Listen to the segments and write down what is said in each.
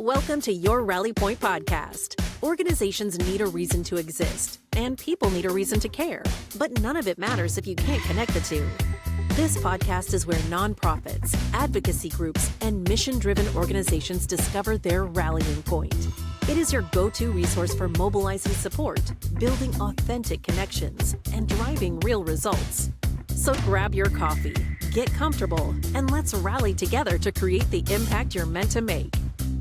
Welcome to your Rally Point podcast. Organizations need a reason to exist, and people need a reason to care, but none of it matters if you can't connect the two. This podcast is where nonprofits, advocacy groups, and mission-driven organizations discover their rallying point. It is your go-to resource for mobilizing support, building authentic connections, and driving real results. So grab your coffee, get comfortable, and let's rally together to create the impact you're meant to make.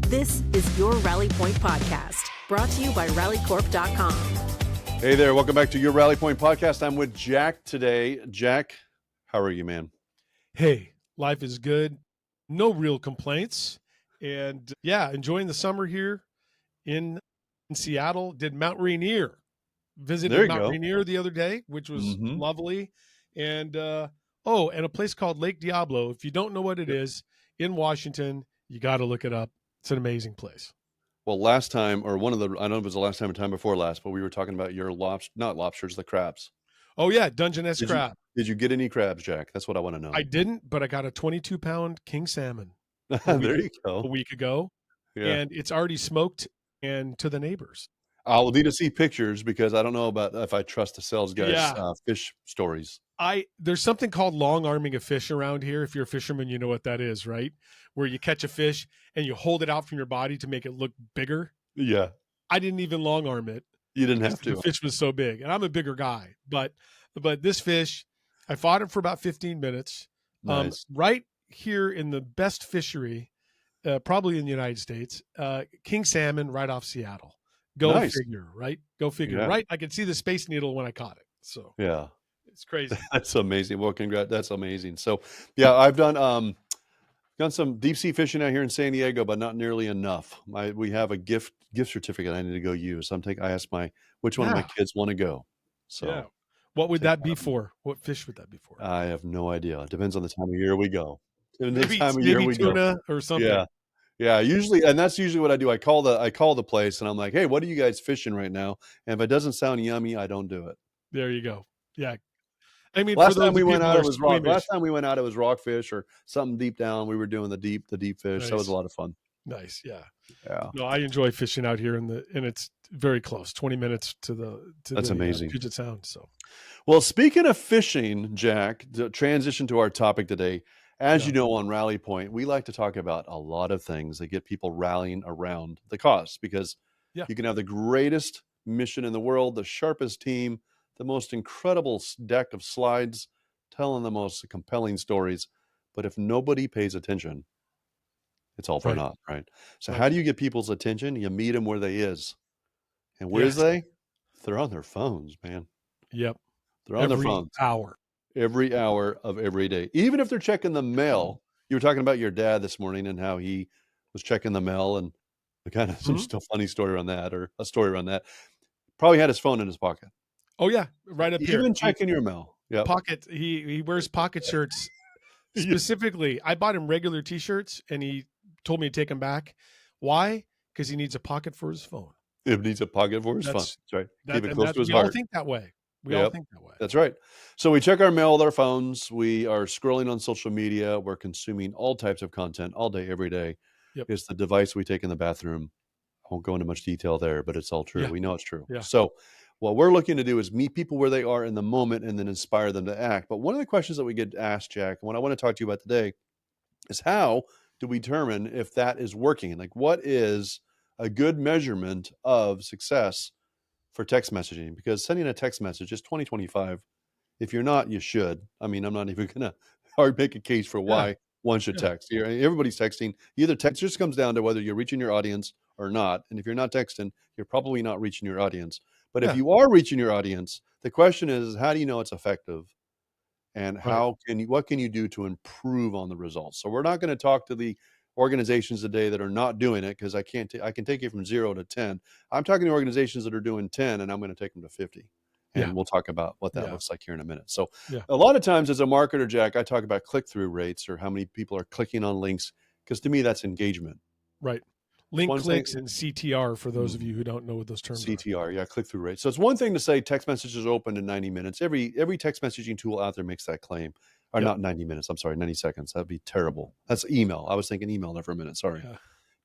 This is your Rally Point podcast, brought to you by rallycorp.com. Hey there, welcome back to your Rally Point podcast. I'm with Jack today. Jack, how are you, man? Hey, life is good. No real complaints. And yeah, enjoying the summer here in Seattle. Did Mount Rainier. Visited Mount Rainier the other day, which was lovely. And and a place called Lake Diablo. If you don't know what it is, in Washington, you got to look it up. It's an amazing place. Well, last time, or I don't know if it was the last time or time before last, but we were talking about your not lobsters, the crabs. Oh yeah, Dungeness crab. Did you get any crabs, Jack? That's what I want to know. I didn't, but I got a 22-pound king salmon. There you go. A week ago. Yeah. And it's already smoked and to the neighbors. I'll need to see pictures because I don't know about if I trust the sales guys' fish stories. There's something called long arming a fish around here. If you're a fisherman, you know what that is, right? Where you catch a fish and you hold it out from your body to make it look bigger. Yeah. I didn't even long arm it. You didn't have to. The fish was so big, and I'm a bigger guy. But this fish, I fought it for about 15 minutes. Nice. Right here in the best fishery, probably in the United States, king salmon right off Seattle. Go figure, right? Go figure, right? I could see the Space Needle when I caught it. So yeah, it's crazy. That's amazing. Well, congrats. That's amazing. So yeah, I've done some deep sea fishing out here in San Diego, but not nearly enough. We have a gift certificate I need to go use. I asked which one of my kids want to go. So what would that be for? What fish would that be for? I have no idea. It depends on the time of year we go. Maybe tuna or something. Yeah, usually, and that's usually what I do. I call the place and I'm like, hey, what are you guys fishing right now? And if it doesn't sound yummy, I don't do it. There you go. Yeah. I mean, last time we went out, it was rockfish or something deep down. We were doing the deep fish. Nice. That was a lot of fun. Nice. Yeah. Yeah. No, I enjoy fishing out here and it's very close, 20 minutes That's amazing. Puget Sound. So, well, speaking of fishing, Jack, to transition to our topic today, as you know, on Rally Point, we like to talk about a lot of things that get people rallying around the cause because you can have the greatest mission in the world, the sharpest team, the most incredible deck of slides, telling the most compelling stories. But if nobody pays attention, it's all for naught, right? So how do you get people's attention? You meet them where they is. And where's they? They're on their phones, man. Yep. They're on their phones. Every hour of every day. Even if they're checking the mail. You were talking about your dad this morning and how he was checking the mail and kind of some still funny story around that or a story around that. Probably had his phone in his pocket. Oh yeah, right up here. Even checking your mail. Yeah. Pocket. He wears pocket shirts specifically. I bought him regular T-shirts and he told me to take them back. Why? Because he needs a pocket for his phone. It needs a pocket for his phone. That's right. Keep it close to his heart. We all think that way. We all think that way. That's right. So we check our mail with our phones. We are scrolling on social media. We're consuming all types of content all day, every day. Yep. It's the device we take in the bathroom. I won't go into much detail there, but it's all true. Yeah. We know it's true. Yeah. So what we're looking to do is meet people where they are in the moment and then inspire them to act. But one of the questions that we get asked, Jack, and what I want to talk to you about today is how do we determine if that is working? Like, what is a good measurement of success for text messaging? Because sending a text message is 2025. If you're not, you should. I mean, I'm not even going to make a case for why one should text. Everybody's texting. Either text just comes down to whether you're reaching your audience or not. And if you're not texting, you're probably not reaching your audience. But if you are reaching your audience, the question is, how do you know it's effective? And what can you do to improve on the results? So we're not going to talk to the organizations today that are not doing it because I can take you from 0 to 10. I'm talking to organizations that are doing 10 and I'm going to take them to 50. And we'll talk about what that looks like here in a minute. So a lot of times as a marketer, Jack, I talk about click-through rates or how many people are clicking on links because to me, that's engagement. Right. Link clicks and CTR for those of you who don't know what those terms are. CTR, click-through rate. So it's one thing to say text messages are open in 90 minutes. Every text messaging tool out there makes that claim. Or not 90 minutes, I'm sorry, 90 seconds. That'd be terrible. That's email. I was thinking email there for a minute, sorry.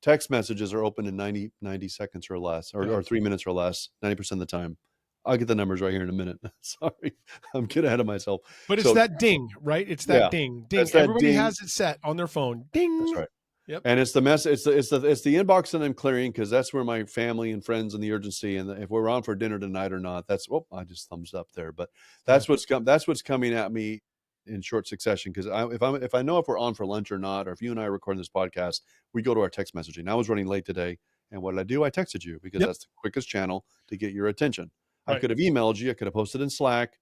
Text messages are open in 90 seconds or less, or 3 minutes or less, 90% of the time. I'll get the numbers right here in a minute. Sorry, I'm getting ahead of myself. But it's that ding, right? It's that ding. Everybody has it set on their phone. Ding. That's right. Yep. And it's the mess. It's the inbox that I'm clearing, because that's where my family and friends and the urgency, and if we're on for dinner tonight or not. That's I just thumbs up there. But that's what's coming at me in short succession. Because if I know if we're on for lunch or not, or if you and I are recording this podcast, we go to our text messaging. I was running late today, and what did I do? I texted you, because that's the quickest channel to get your attention. Right. I could have emailed you. I could have posted in Slack.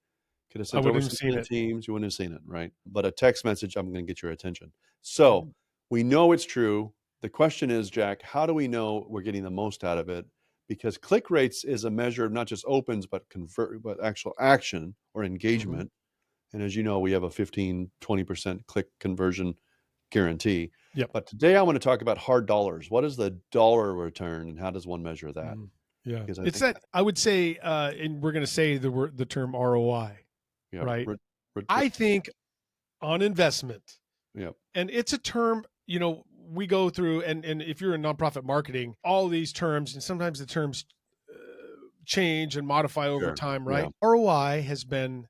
Could have sent over some Teams. You wouldn't have seen it, right? But a text message, I'm going to get your attention. So we know it's true. The question is, Jack, how do we know we're getting the most out of it? Because click rates is a measure of not just opens, but actual action or engagement. And as you know, we have a 15-20% click conversion guarantee. Yep. But today I want to talk about hard dollars. What is the dollar return, and how does one measure that? Yeah, it's that I would say, and we're going to say the term ROI, right? I think on investment, and it's a term, we go through, and if you're in nonprofit marketing, all these terms, and sometimes the terms change and modify over time, right? Yeah. ROI has been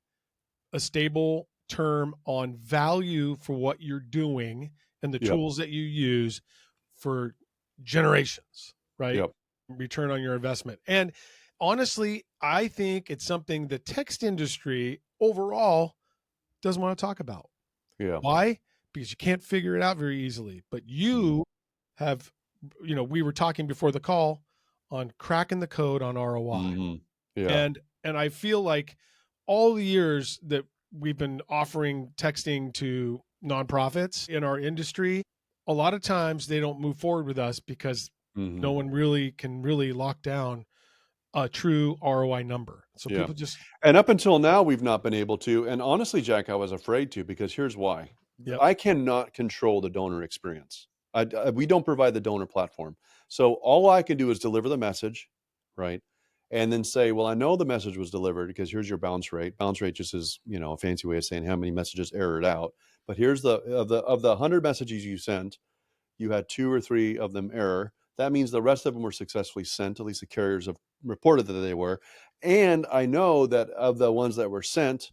a stable term on value for what you're doing and the tools that you use for generations, right? Yep. Return on your investment. And honestly, I think it's something the text industry overall doesn't want to talk about. Yeah. Why? Because you can't figure it out very easily. But you have, we were talking before the call on cracking the code on ROI. Yeah. And I feel like all the years that we've been offering texting to nonprofits in our industry, a lot of times they don't move forward with us because no one can really lock down a true ROI number. So people just... And up until now, we've not been able to. And honestly, Jack, I was afraid to, because here's why. Yep. I cannot control the donor experience. We don't provide the donor platform. So all I can do is deliver the message, right? And then say, well, I know the message was delivered, because here's your bounce rate. Bounce rate just is, a fancy way of saying how many messages errored out. But here's of the 100 messages you sent, you had 2 or 3 of them error. That means the rest of them were successfully sent. At least the carriers have reported that they were. And I know that of the ones that were sent,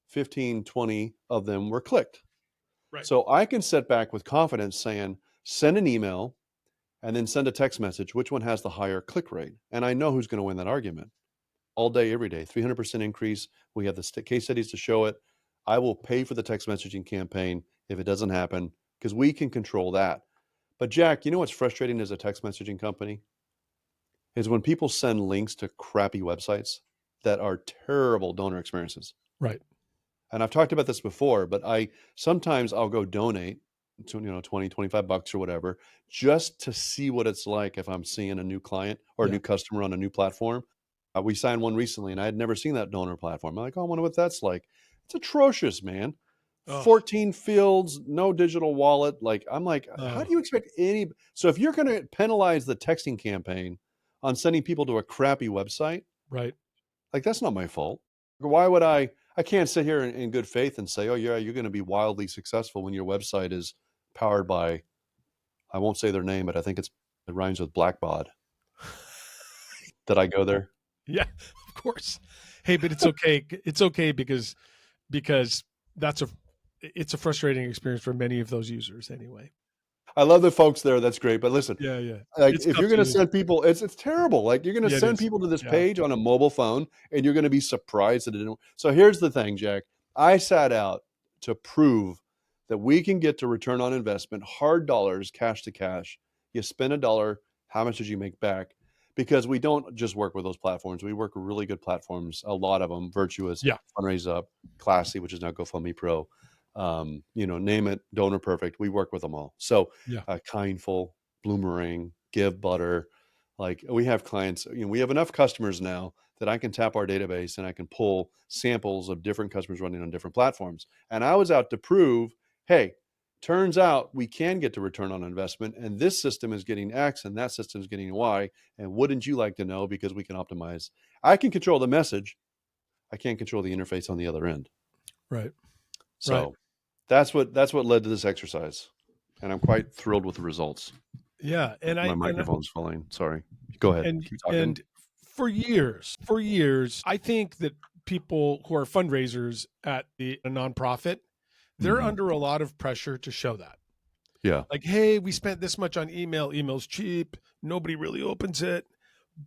15, 20 of them were clicked. Right. So I can sit back with confidence saying, send an email and then send a text message. Which one has the higher click rate? And I know who's going to win that argument. All day, every day, 300% increase. We have the case studies to show it. I will pay for the text messaging campaign if it doesn't happen, because we can control that. But Jack, you know what's frustrating as a text messaging company? Is when people send links to crappy websites that are terrible donor experiences. Right. And I've talked about this before, but sometimes I'll go donate to, $20, $25 or whatever, just to see what it's like if I'm seeing a new client or a new customer on a new platform. We signed one recently, and I had never seen that donor platform. I'm like, I wonder what that's like. It's atrocious, man. 14 fields, no digital wallet. I'm like, how do you expect any? So if you're going to penalize the texting campaign on sending people to a crappy website, right? That's not my fault. Why would I can't sit here in good faith and say, oh yeah, you're going to be wildly successful when your website is powered by, I won't say their name, but I think it rhymes with Blackbaud. Did I go there? Yeah, of course. Hey, but it's okay. It's okay because it's a frustrating experience for many of those users anyway. I love the folks there. That's great. But listen, if you're going to send people, it's terrible. You're going to send people to this page on a mobile phone, and you're going to be surprised that it didn't. So here's the thing, Jack. I sat out to prove that we can get to return on investment, hard dollars, cash to cash. You spend $1, how much did you make back? Because we don't just work with those platforms. We work with really good platforms, a lot of them, Virtuous, Fundraise Up, Classy, which is now GoFundMe Pro. Name it, Donor Perfect. We work with them all. So Kindful, Bloomerang, Give Butter. We have clients, we have enough customers now that I can tap our database and I can pull samples of different customers running on different platforms. And I was out to prove, hey, turns out we can get to return on investment, and this system is getting X and that system is getting Y. And wouldn't you like to know? Because we can optimize. I can control the message. I can't control the interface on the other end. Right. So that's what led to this exercise. And I'm quite thrilled with the results. Yeah. And My microphone's falling. Sorry. Go ahead. Keep talking. and for years, I think that people who are fundraisers at a nonprofit, they're under a lot of pressure to show that. Yeah. Like, hey, we spent this much on email. Email's cheap. Nobody really opens it.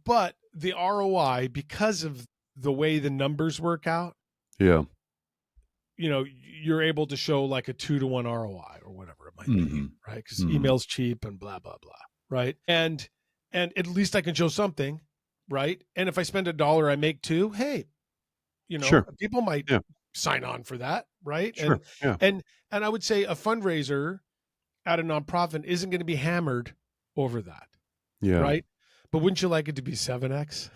But the ROI, because of the way the numbers work out, yeah, you're able to show like a 2-to-1 ROI or whatever it might be, right? Because email's cheap and blah, blah, blah, right? And at least I can show something, right? And if I spend $1, I make $2. Hey, sure. people might sign on for that, right? Sure. And I would say a fundraiser at a nonprofit isn't going to be hammered over that, right? But wouldn't you like it to be 7x?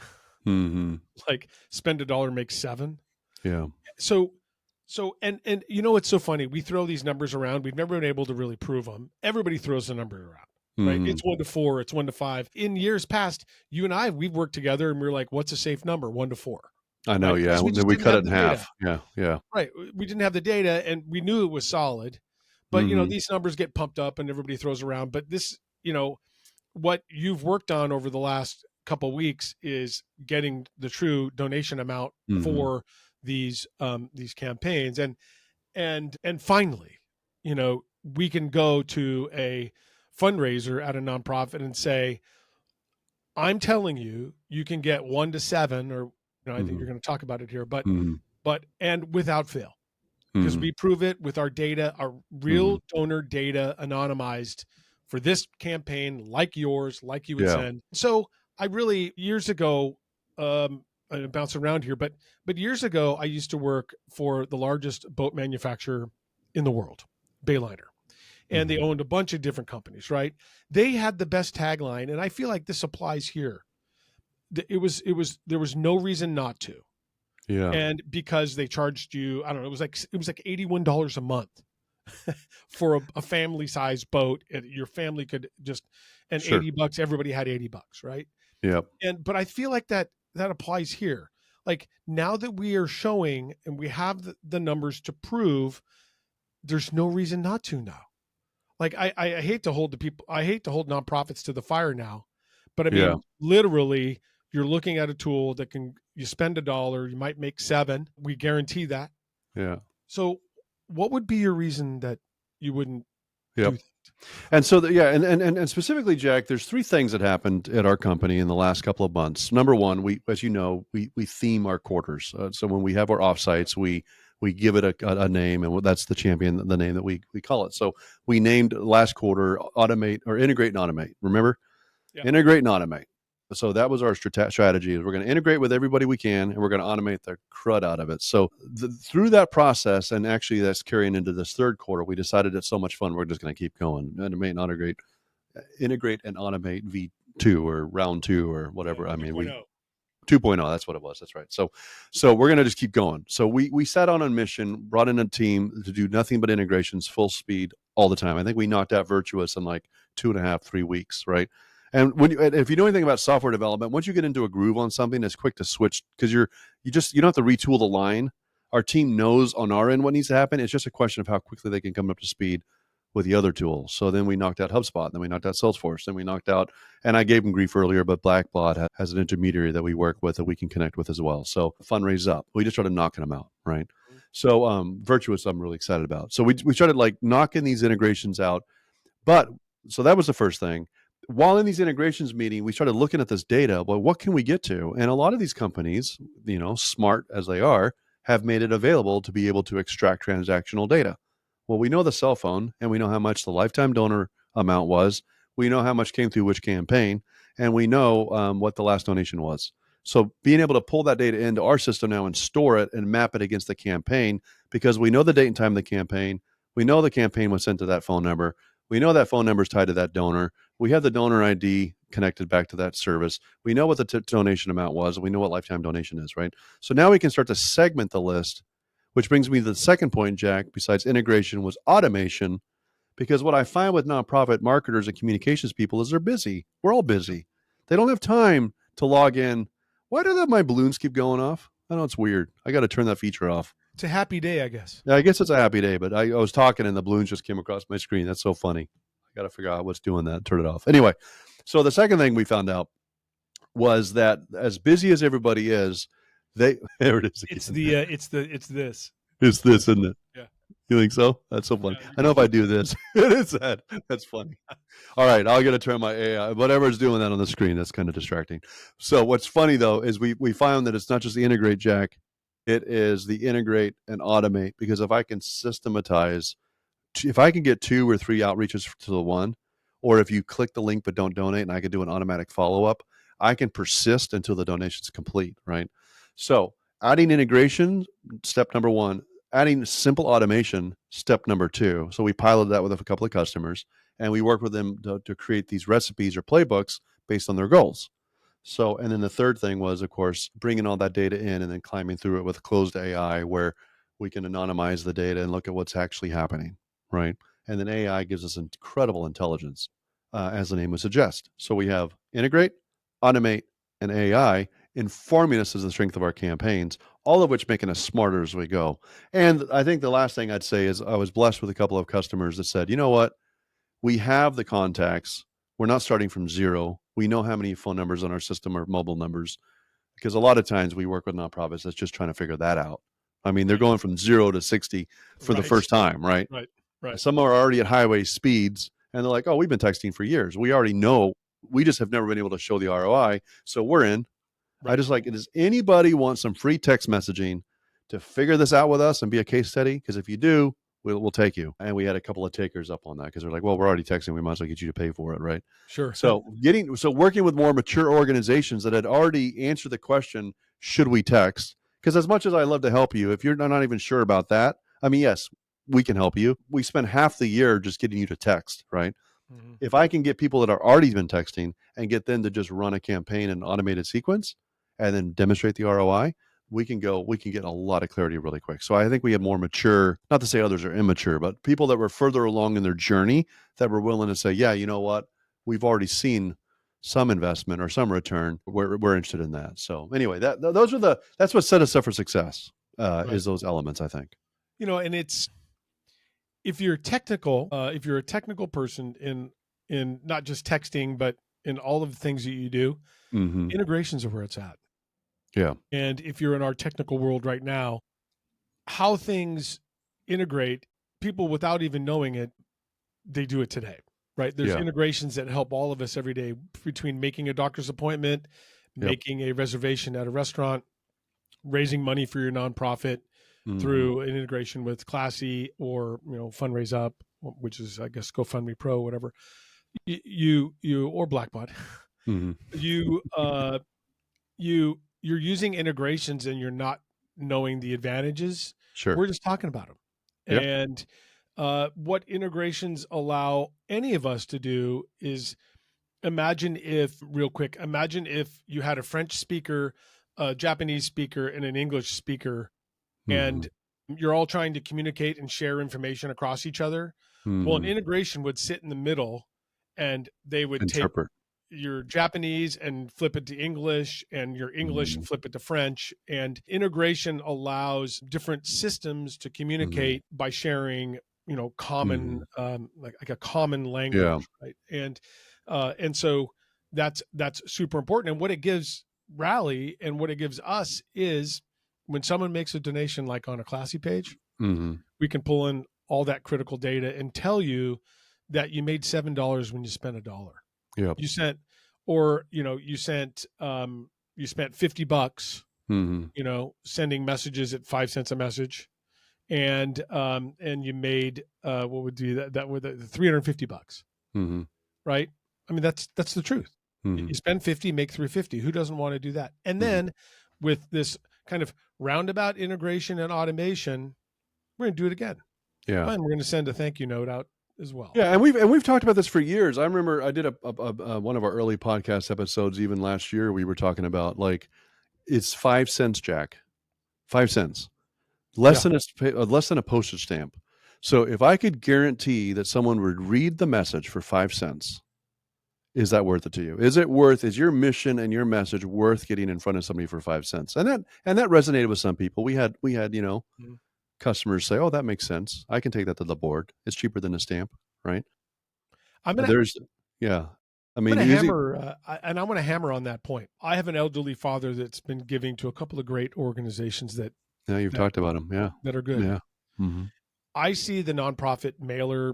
Like spend $1, make 7. Yeah. So and it's so funny. We throw these numbers around. We've never been able to really prove them. Everybody throws the number around, right? It's 1 to 4. It's 1 to 5. In years past, you and I, we've worked together and we're like, what's a safe number? 1 to 4. I know. Right? Yeah. We cut it in half. Yeah. Right. We didn't have the data and we knew it was solid, but these numbers get pumped up and everybody throws around. But this, what you've worked on over the last couple of weeks is getting the true donation amount for these campaigns. And finally, we can go to a fundraiser at a nonprofit and say, I'm telling you, you can get 1 to 7, or, I think you're going to talk about it here, but and without fail, because we prove it with our data, our real donor data, anonymized for this campaign, like yours, like you would send. So I really, years ago, I bounce around here, but years ago, I used to work for the largest boat manufacturer in the world, Bayliner, and they owned a bunch of different companies, right? They had the best tagline, and I feel like this applies here. There was no reason not to. Yeah. And because they charged you, I don't know, it was like $81 a month for a family size boat. Your family could just, and sure. $80, everybody had $80, right? Yep. But I feel like that applies here. Like, now that we are showing and we have the numbers to prove, there's no reason not to now. Like, I hate to hold nonprofits to the fire now, but I mean, literally, you're looking at a tool that you spend $1, you might make 7. We guarantee that. Yeah. So what would be your reason that you wouldn't do that? And so, and specifically, Jack, there's 3 things that happened at our company in the last couple of months. Number one, we, as you know, we theme our quarters. So when we have our offsites, we give it a name, and that's the champion, the name that we call it. So we named last quarter Automate, or Integrate and Automate. Remember? Yeah. Integrate and Automate. So that was our strategy. Is we're going to integrate with everybody we can, and we're going to automate the crud out of it. So through that process, and actually that's carrying into this third quarter, we decided it's so much fun, we're just going to keep going. Integrate and Automate V2 or round 2 or whatever. I mean, 2.0, that's what it was. That's right. So we're going to just keep going. So we sat on a mission, brought in a team to do nothing but integrations, full speed all the time. I think we knocked out Virtuous in like 2.5, 3 weeks, right? And if you know anything about software development, once you get into a groove on something, it's quick to switch, because you don't have to retool the line. Our team knows on our end what needs to happen. It's just a question of how quickly they can come up to speed with the other tools. So then we knocked out HubSpot, then we knocked out Salesforce, then we knocked out, and I gave them grief earlier, but Blackbaud has an intermediary that we work with that we can connect with as well. So Fundraise up. We just started knocking them out, right? So Virtuous, I'm really excited about. So we started like knocking these integrations out. So that was the first thing. While in these integrations meeting, we started looking at this data. Well, what can we get to? And a lot of these companies, smart as they are, have made it available to be able to extract transactional data. Well, we know the cell phone, and we know how much the lifetime donor amount was. We know how much came through which campaign, and we know what the last donation was. So being able to pull that data into our system now and store it and map it against the campaign, because we know the date and time of the campaign. We know the campaign was sent to that phone number. We know that phone number is tied to that donor. We have the donor ID connected back to that service. We know what the donation amount was. And we know what lifetime donation is, right? So now we can start to segment the list, which brings me to the second point, Jack, besides integration, was automation. Because what I find with nonprofit marketers and communications people is they're busy. We're all busy. They don't have time to log in. Why do my balloons keep going off? I know, it's weird. I got to turn that feature off. It's a happy day, I guess. Yeah, I guess it's a happy day, but I was talking and the balloons just came across my screen. That's so funny. got to figure out what's doing that. Turn it off. Anyway, so the second thing we found out was that as busy as everybody is, there it is again. It's this. It's this, isn't it? Yeah. You think so? That's so funny. Yeah, I know if I do this, it is that. That's funny. All right, I'll get to turn my AI. Whatever's doing that on the screen, that's kind of distracting. So what's funny though is we found that it's not just the integrate, Jack. It is the integrate and automate, because if I can systematize, if I can get 2 or 3 outreaches to the one, or if you click the link but don't donate and I can do an automatic follow-up, I can persist until the donation's complete, right? So adding integration, step number 1, adding simple automation, step number 2. So we piloted that with a couple of customers, and we worked with them to create these recipes or playbooks based on their goals. So, and then the third thing was, of course, bringing all that data in and then climbing through it with closed AI, where we can anonymize the data and look at what's actually happening, right? And then AI gives us incredible intelligence, as the name would suggest. So we have integrate, automate, and AI informing us as the strength of our campaigns, all of which making us smarter as we go. And I think the last thing I'd say is I was blessed with a couple of customers that said, you know what? We have the contacts. We're not starting from zero. We know how many phone numbers on our system are mobile numbers, because a lot of times we work with nonprofits that's just trying to figure that out. I mean, they're going from 0 to 60 for the first time, right? Right. Some are already at highway speeds, and they're like, oh, we've been texting for years. We already know. We just have never been able to show the ROI, so we're in. Right. I just like, does anybody want some free text messaging to figure this out with us and be a case study? Because if you do, we'll take you. And we had a couple of takers up on that, because they're like, well, we're already texting. We might as well get you to pay for it, right? Sure. So working with more mature organizations that had already answered the question, should we text? Because as much as I love to help you, if you're not even sure about that, I mean, yes, we can help you. We spend half the year just getting you to text, right? Mm-hmm. If I can get people that are already been texting and get them to just run a campaign in an automated sequence and then demonstrate the ROI, we can get a lot of clarity really quick. So I think we have more mature, not to say others are immature, but people that were further along in their journey that were willing to say, yeah, you know what? We've already seen some investment or some return. We're interested in that. So anyway, that's what set us up for success, right, is those elements, I think. And it's, if you're a technical person in not just texting, but in all of the things that you do, mm-hmm, integrations are where it's at. Yeah. And if you're in our technical world right now, how things integrate, people without even knowing it, they do it today, right? There's integrations that help all of us every day, between making a doctor's appointment, making a reservation at a restaurant, raising money for your nonprofit, mm-hmm, through an integration with Classy or, Fundraise Up, which is, I guess, GoFundMe Pro, whatever, you or Blackbot, mm-hmm, you're using integrations and you're not knowing the advantages. Sure. We're just talking about them. Yep. And what integrations allow any of us to do is, imagine if you had a French speaker, a Japanese speaker, and an English speaker, mm-hmm, and you're all trying to communicate and share information across each other. Mm-hmm. Well, an integration would sit in the middle, and they would interpret your Japanese and flip it to English, and your English, mm-hmm, and flip it to French. And integration allows different systems to communicate, mm-hmm, by sharing, common, mm-hmm, like a common language, right? And so that's super important. And what it gives Rally and what it gives us is, when someone makes a donation, like on a Classy page, mm-hmm, we can pull in all that critical data and tell you that you made $7 when you spent $1. Yeah. You spent $50, mm-hmm, sending messages at 5 cents a message, and you made what would do that with $350, mm-hmm, right? I mean, that's the truth. Mm-hmm. You spend 50, make 350. Who doesn't want to do that? And then, mm-hmm, with this kind of roundabout integration and automation, we're going to do it again. Yeah. And we're going to send a thank you note out as well. Yeah, and we've talked about this for years. I remember I did a one of our early podcast episodes even last year. We were talking about, like, it's 5 cents, Jack. 5 cents, less than a postage stamp. So if I could guarantee that someone would read the message for 5 cents, is that worth it to you? Is your mission and your message worth getting in front of somebody for 5 cents? And that resonated with some people. We had mm-hmm, customers say, oh, that makes sense. I can take that to the board. It's cheaper than a stamp, right? I'm gonna There's, yeah. I I'm mean, gonna using, hammer, and I want to hammer on that point. I have an elderly father that's been giving to a couple of great organizations that yeah, you've that talked about them. Yeah. that are good. Yeah. Hmm. I see the nonprofit mailer.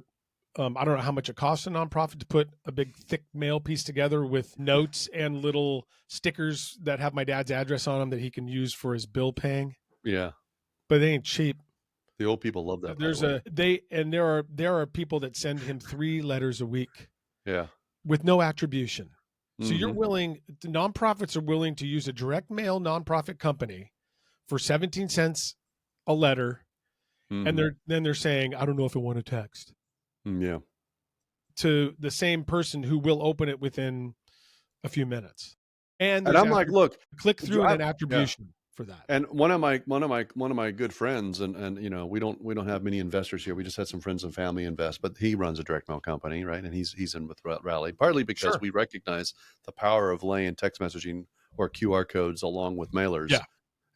I don't know how much it costs a nonprofit to put a big, thick mail piece together with notes and little stickers that have my dad's address on them that he can use for his bill paying. Yeah. But they ain't cheap. The old people love that, by the There's way. there are people that send him 3 letters a week Yeah. with no attribution. So Hmm. the nonprofits are willing to use a direct mail nonprofit company for 17 cents a letter, and Hmm. they're saying, I don't know if I want to text, Yeah. to the same person who will open it within a few minutes. And And there's I'm like, look, click through and an yeah. attribution for that. And one of my good friends, and we don't have many investors here. We just had some friends and family invest, but he runs a direct mail company, right? And he's in with Rally, partly because Sure. we recognize the power of laying text messaging or QR codes along with mailers. Yeah.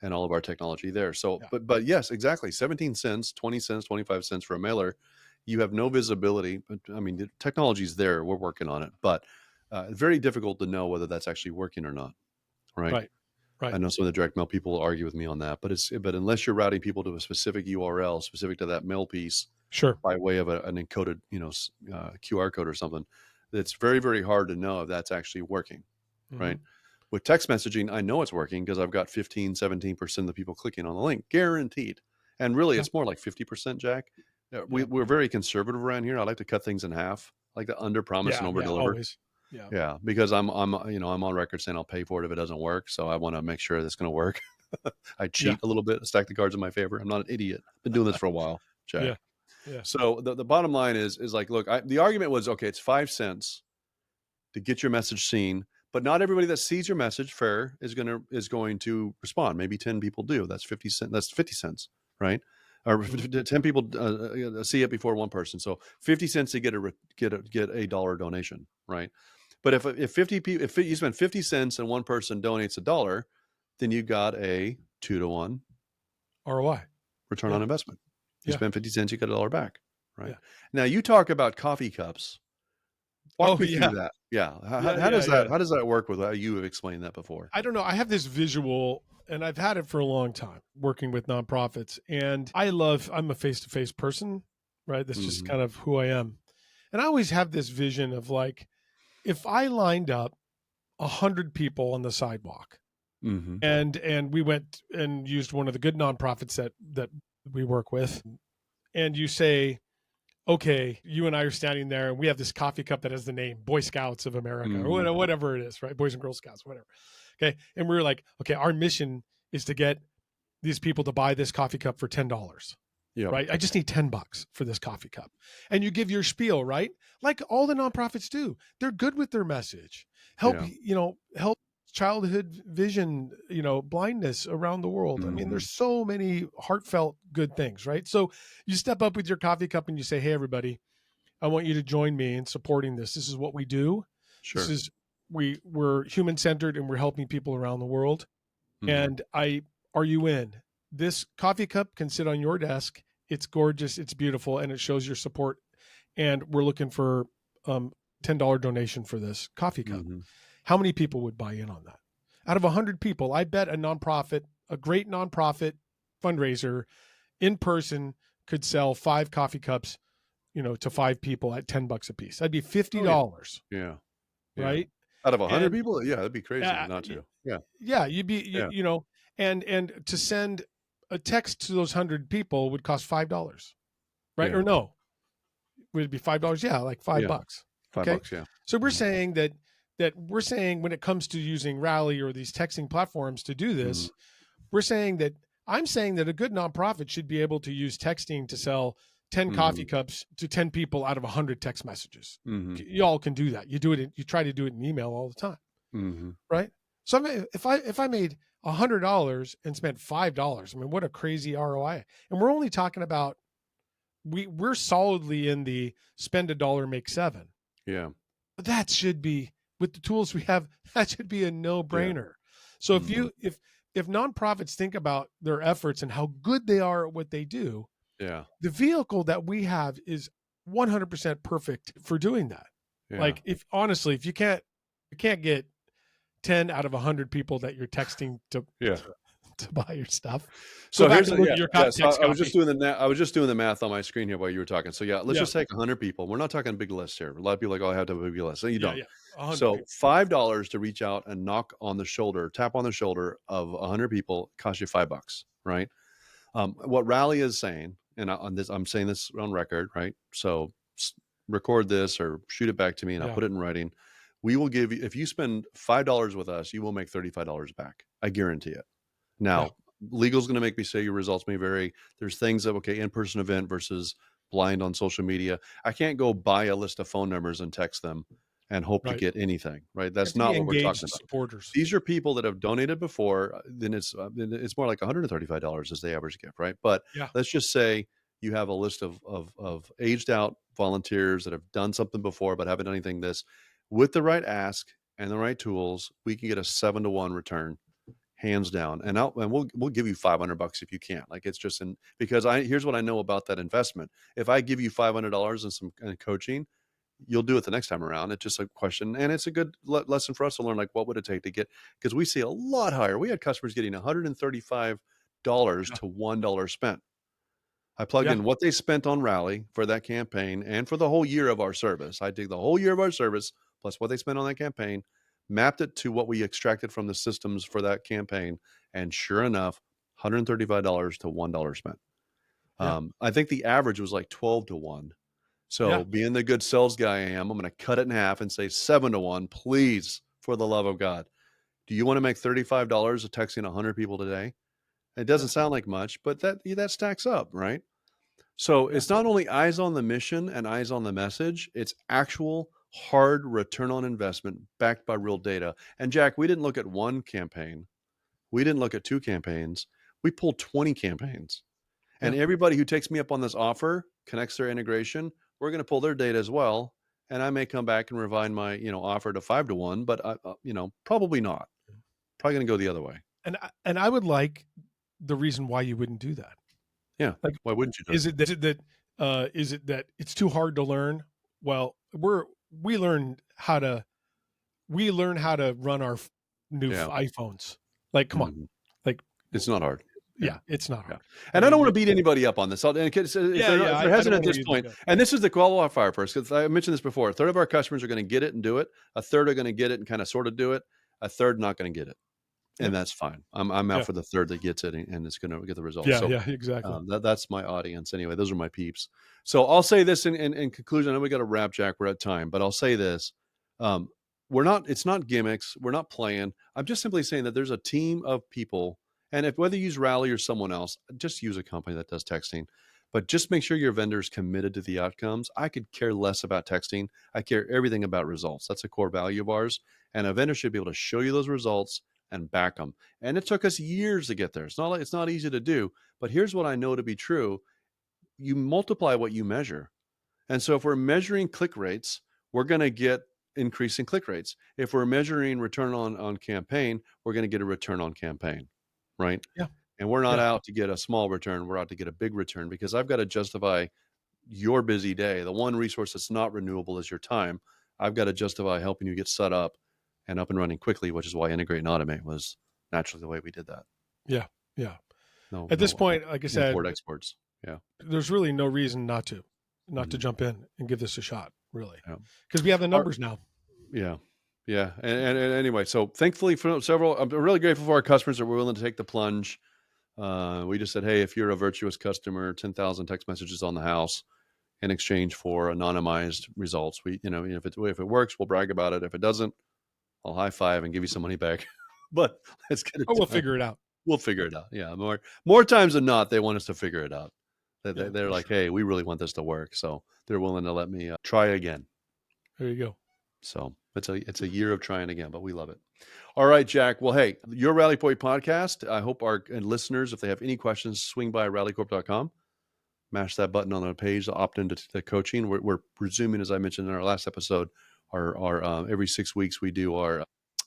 And all of our technology there. So, Yeah. but yes, exactly. 17 cents, 20 cents, 25 cents for a mailer. You have no visibility. But I mean, the technology's there. We're working on it, but very difficult to know whether that's actually working or not. Right. Right. Right. I know some of the direct mail people will argue with me on that, but unless you're routing people to a specific URL specific to that mail piece Sure. by way of an encoded, QR code or something, it's very, very hard to know if that's actually working. Mm-hmm. Right. With text messaging, I know it's working because I've got 15, 17% of the people clicking on the link, guaranteed. And really, it's more like 50%, Jack. We're very conservative around here. I like to cut things in half. I like to under promise and over Yeah, deliver. always. Yeah. Yeah, because I'm on record saying I'll pay for it if it doesn't work. So I want to make sure that's going to work. I cheat a little bit, stack the cards in my favor. I'm not an idiot. I've been doing this for a while, Jack. Yeah. Yeah. So the bottom line is like, look, the argument was, okay, it's 5 cents to get your message seen, but not everybody that sees your message fair is going to respond. Maybe 10 people do. That's 50 cents. That's 50 cents, right? Or 10 people see it before one person. So 50 cents to get a dollar donation, right? But if you spend 50 cents and one person donates $1, then you got a 2-to-1 ROI. return on investment. You spend 50 cents, you get $1 back, right? Yeah. Now you talk about coffee cups. Walk me through that. Yeah. How does that work with how you have explained that before? I don't know. I have this visual, and I've had it for a long time working with nonprofits, and I'm a face-to-face person, right? That's just kind of who I am. And I always have this vision of like, if I lined up 100 people on the sidewalk and we went and used one of the good nonprofits that we work with, and you say, okay, you and I are standing there and we have this coffee cup that has the name Boy Scouts of America or whatever it is, right? Boys and Girl Scouts, whatever. Okay. And we're like, okay, our mission is to get these people to buy this coffee cup for $10. Yeah. Right. I just need $10 for this coffee cup. And you give your spiel, right? Like all the nonprofits do. They're good with their message. Help childhood vision, blindness around the world. I mean, there's so many heartfelt good things, right? So you step up with your coffee cup and you say, hey, everybody, I want you to join me in supporting this. This is what we do. Sure. This is, we're human-centered and we're helping people around the world. And are you in? This coffee cup can sit on your desk. It's gorgeous. It's beautiful. And it shows your support. And we're looking for $10 donation for this coffee cup. How many people would buy in on that? Out of 100 people, I bet a great nonprofit fundraiser in person could sell 5 coffee cups, to 5 people at $10 a piece. That'd be $50. Yeah. Right. Out of 100 people? Yeah. That'd be crazy not to. Yeah. Yeah. You'd be, and to send a text to those 100 people would cost $5. Right. Yeah. Or no, would it be $5? Yeah. Like $5. $5. Yeah. So we're saying that when it comes to using Rally or these texting platforms to do this, I'm saying that a good nonprofit should be able to use texting to sell 10 coffee cups to 10 people out of 100 text messages. Y'all can do that. You try to do it in email all the time. Right. So if I made $100 and spent $5, I mean, what a crazy ROI. And we're only talking about, we're solidly in the spend $1, make $7. Yeah. But that should be, with the tools we have, that should be a no-brainer. Yeah. So if nonprofits think about their efforts and how good they are at what they do, the vehicle that we have is 100% perfect for doing that. Like if you can't get 10 out of 100 people that you're texting to buy your stuff. So Go back here's and look at your text I was copy. just doing the math on my screen here while you were talking. So let's just take 100 people. We're not talking big lists here. A lot of people are like, oh, I have to have a big list. No, you don't. 100 So people. $5 to reach out and knock on the shoulder, tap on the shoulder of 100 people costs you $5, right? What Rally is saying, and I'm saying this on record, right? So record this or shoot it back to me and I'll put it in writing. We will give you, if you spend $5 with us, you will make $35 back. I guarantee it. Now, legal's going to make me say your results may vary. There's things that, in-person event versus blind on social media. I can't go buy a list of phone numbers and text them and hope to get anything, right? That's not what we're talking about. Supporters. These are people that have donated before. Then it's more like $135 as the average gift, right? But let's just say you have a list of aged out volunteers that have done something before but haven't done anything this. With the right ask and the right tools, we can get a 7-to-1 return, hands down. And we'll give you $500 if you can't. Like it's just because here's what I know about that investment. If I give you $500 in some coaching, you'll do it the next time around. It's just a question, and it's a good lesson for us to learn. Like, what would it take to get? Because we see a lot higher. We had customers getting $135 to $1 spent. I plugged in what they spent on Rally for that campaign and for the whole year of our service. I dig the whole year of our service plus what they spent on that campaign, mapped it to what we extracted from the systems for that campaign, and sure enough, $135 to $1 spent. I think the average was like 12 to 1. So being the good sales guy I am, I'm going to cut it in half and say 7 to 1, please, for the love of God. Do you want to make $35 of texting 100 people today? It doesn't sound like much, but that stacks up, right? So it's not only eyes on the mission and eyes on the message, it's actual hard return on investment backed by real data. And Jack, we didn't look at one campaign. We didn't look at 2 campaigns. We pulled 20 campaigns. And everybody who takes me up on this offer, connects their integration, we're going to pull their data as well. And I may come back and refine my, offer to 5 to 1, but probably not. Probably going to go the other way. And I would like the reason why you wouldn't do that. Yeah. Like, why wouldn't you do is it that it's too hard to learn? Well, we learn how to run our new iPhones. Like, come on. Like, it's not hard. Yeah, it's not hard. And I don't want to beat anybody up on this. If they're hesitant at this point, and this is the qualifier first, because I mentioned this before, a third of our customers are going to get it and do it. A third are going to get it and kind of sort of do it. A third not going to get it. And that's fine. I'm out for the third that gets it and it's going to get the results. Exactly. That's my audience. Anyway, those are my peeps. So I'll say this in conclusion. I know we got to wrap, Jack. We're at time, but I'll say this. It's not gimmicks. We're not playing. I'm just simply saying that there's a team of people. And whether you use Rally or someone else, just use a company that does texting. But just make sure your vendor is committed to the outcomes. I could care less about texting. I care everything about results. That's a core value of ours. And a vendor should be able to show you those results and back them. And it took us years to get there. It's not easy to do. But here's what I know to be true. You multiply what you measure. And so if we're measuring click rates, we're going to get increasing click rates. If we're measuring return on campaign, we're going to get a return on campaign. Right? Yeah. And we're not out to get a small return. We're out to get a big return because I've got to justify your busy day. The one resource that's not renewable is your time. I've got to justify helping you get set up and up and running quickly, which is why Integrate and Automate was naturally the way we did that. Yeah. Yeah. At this point, like I said, exports. Yeah. There's really no reason not to jump in and give this a shot, really. Because we have the numbers now. Yeah. Yeah. And anyway, so thankfully for I'm really grateful for our customers that were willing to take the plunge. We just said, hey, if you're a virtuous customer, 10,000 text messages on the house in exchange for anonymized results. We, if it works, we'll brag about it. If it doesn't, I'll high five and give you some money back. But let's get it done. We'll figure it out. We'll figure it out. Yeah. More times than not, they want us to figure it out. They're like, hey, we really want this to work. So they're willing to let me try again. There you go. So it's a year of trying again, but we love it. All right, Jack. Well, hey, your Rally Point podcast. I hope our listeners, if they have any questions, swing by rallycorp.com, mash that button on the page to opt into the coaching. We're resuming, as I mentioned in our last episode, our every 6 weeks we do our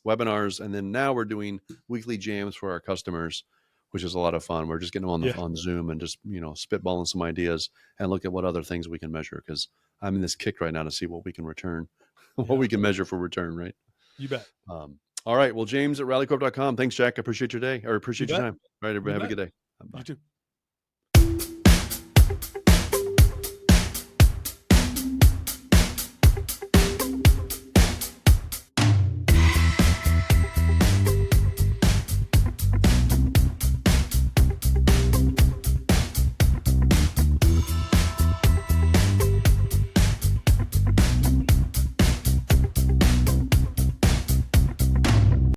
webinars, and then now we're doing weekly jams for our customers, which is a lot of fun. We're just getting on Zoom and just spitballing some ideas and look at what other things we can measure, because I'm in this kick right now to see what we can return what we can measure for return, right? You bet. All right. Well, James at rallycorp.com. Thanks, Jack. I appreciate your day, or appreciate your time. All right, everybody, have a good day. Bye. You too.